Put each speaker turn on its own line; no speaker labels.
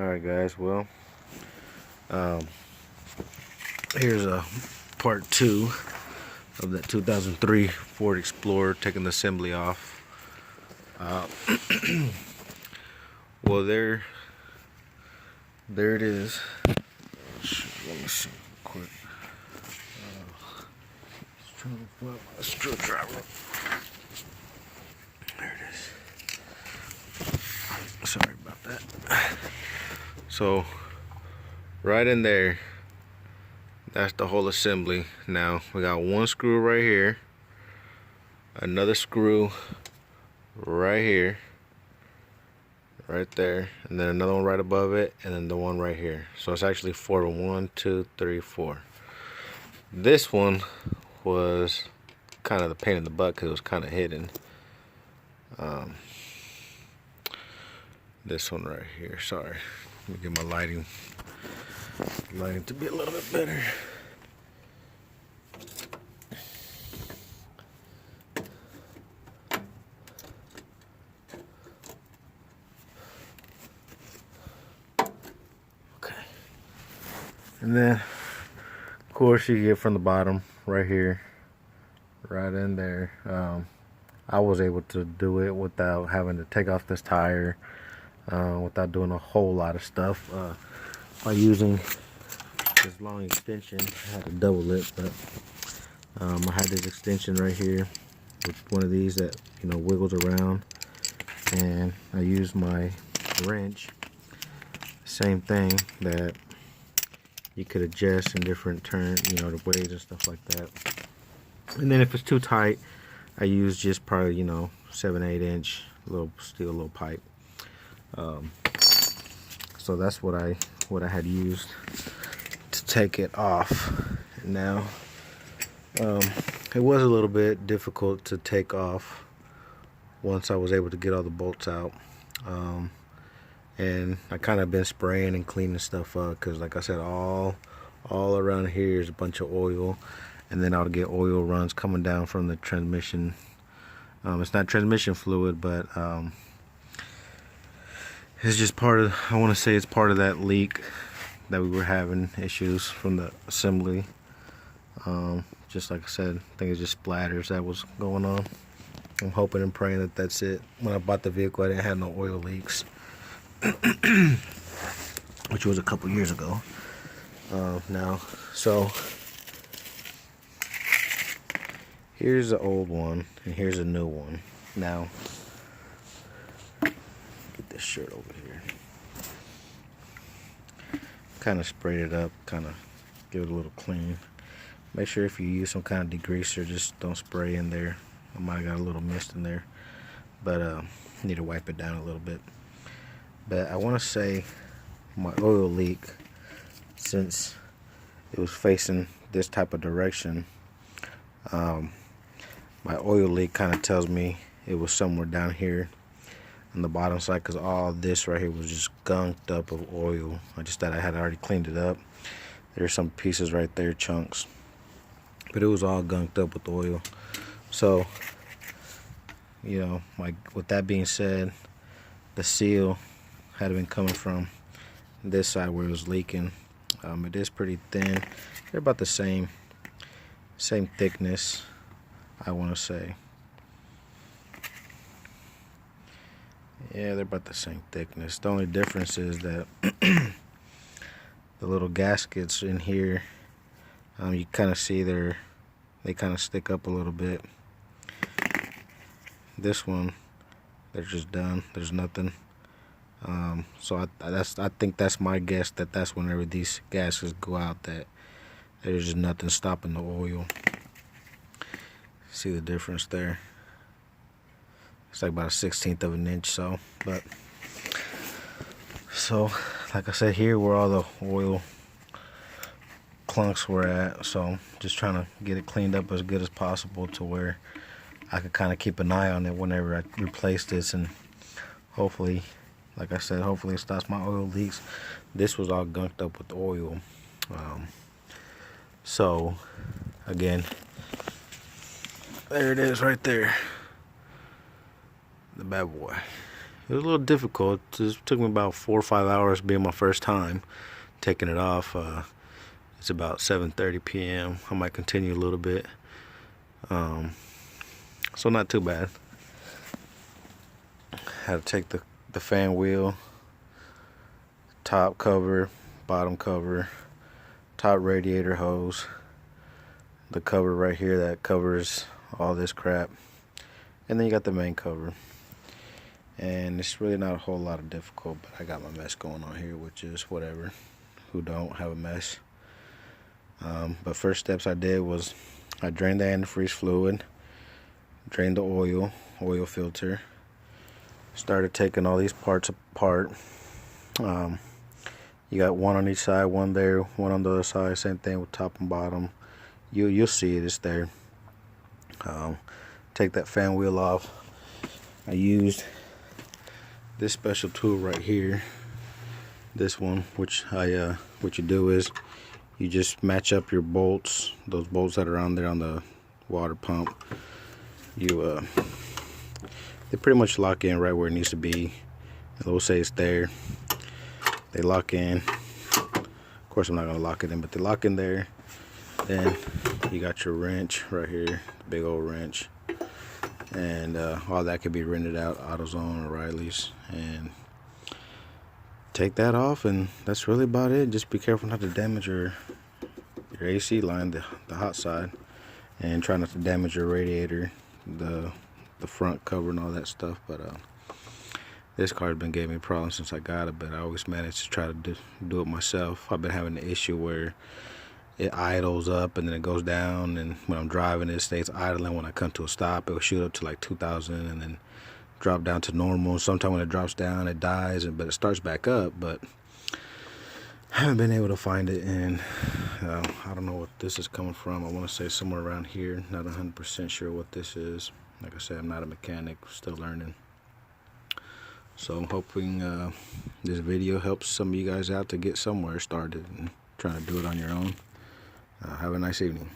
Alright guys, well, here's a part 2 of that 2003 Ford Explorer, taking the assembly off. Well, there it is. Let me see quick. Let's try to find my screwdriver. There it is. Sorry about that. So, right in there, that's the whole assembly. Now, we got one screw right here, another screw right here, right there, and then another one right above it, and then the one right here. So it's actually 4. 1, 2, 3, 4. This one was kind of the pain in the butt because it was kind of hidden. This one right here, sorry. Let me get my lighting to be a little bit better. Okay. And then, of course, you get from the bottom right here, right in there. I was able to do it without having to take off this tire, without doing a whole lot of stuff. By using this long extension, I had to double it, but I had this extension right here with one of these that wiggles around, and I used my wrench, same thing that you could adjust in different turns, the ways and stuff like that. And then if it's too tight, I use just probably 7/8 inch little steel pipe. So that's what I had used to take it off. Now, it was a little bit difficult to take off once I was able to get all the bolts out. And I kind of been spraying and cleaning stuff up because, like I said, all around here is a bunch of oil, and then I'll get oil runs coming down from the transmission. It's not transmission fluid, but it's just part of, I want to say it's part of that leak that we were having issues from the assembly. Just like I said, I think it's just splatters that was going on. I'm hoping and praying that that's it. When I bought the vehicle, I didn't have no oil leaks, which was a couple years ago now. So here's the old one, and here's a new one. Now, get this shirt over here. Kind of sprayed it up, kind of give it a little clean. Make sure if you use some kind of degreaser, just don't spray in there. I might have got a little mist in there, but need to wipe it down a little bit. But I want to say my oil leak, since it was facing this type of direction, my oil leak kind of tells me it was somewhere down here on the bottom side, because all this right here was just gunked up of oil. I just thought I had already cleaned it up. There's some pieces right there, chunks, but it was all gunked up with oil. So, with that being said, the seal had been coming from this side where it was leaking. It is pretty thin. They're about the same thickness, I want to say. Yeah, they're about the same thickness. The only difference is that the little gaskets in here, you kind of see they kind of stick up a little bit. This one, they're just done. There's nothing. So I think that's my guess, that's whenever these gaskets go out, that there's just nothing stopping the oil. See the difference there? It's like about a 1/16 of an inch. So like I said, here where all the oil clunks were at. So just trying to get it cleaned up as good as possible to where I could kind of keep an eye on it whenever I replace this, and hopefully, like I said, hopefully it stops my oil leaks. This was all gunked up with oil. So again, there it is right there, the bad boy. It was a little difficult. It took me about 4 or 5 hours being my first time taking it off. It's about 7:30 p.m. I might continue a little bit. So not too bad. Had to take the fan wheel, top cover, bottom cover, top radiator hose, the cover right here that covers all this crap, and then you got the main cover. And it's really not a whole lot of difficult, but I got my mess going on here, which is whatever. Who don't have a mess? But first steps I did was I drained the antifreeze fluid, drained the oil filter, started taking all these parts apart. You got one on each side, one there, one on the other side, same thing with top and bottom. You'll see it, it's there. Take that fan wheel off. I used this special tool right here, this one, which what you do is you just match up your bolts, those bolts that are on there on the water pump. They pretty much lock in right where it needs to be. It'll say it's there. They lock in. Of course I'm not gonna lock it in, but they lock in there. Then you got your wrench right here, big old wrench. And all that could be rented out, AutoZone or Riley's, and take that off, and that's really about it. Just be careful not to damage your AC line, the hot side, and try not to damage your radiator, the front cover and all that stuff. But this car's been giving me problems since I got it, but I always manage to try to do it myself. I've been having the issue where it idles up and then it goes down, and when I'm driving it stays idling. When I come to a stop, it will shoot up to like 2,000 and then drop down to normal. Sometimes when it drops down it dies, but it starts back up. But I haven't been able to find it, and I don't know what this is coming from. I want to say somewhere around here. Not 100% sure what this is. Like I said, I'm not a mechanic, still learning. So I'm hoping this video helps some of you guys out to get somewhere started and trying to do it on your own. Have a nice evening.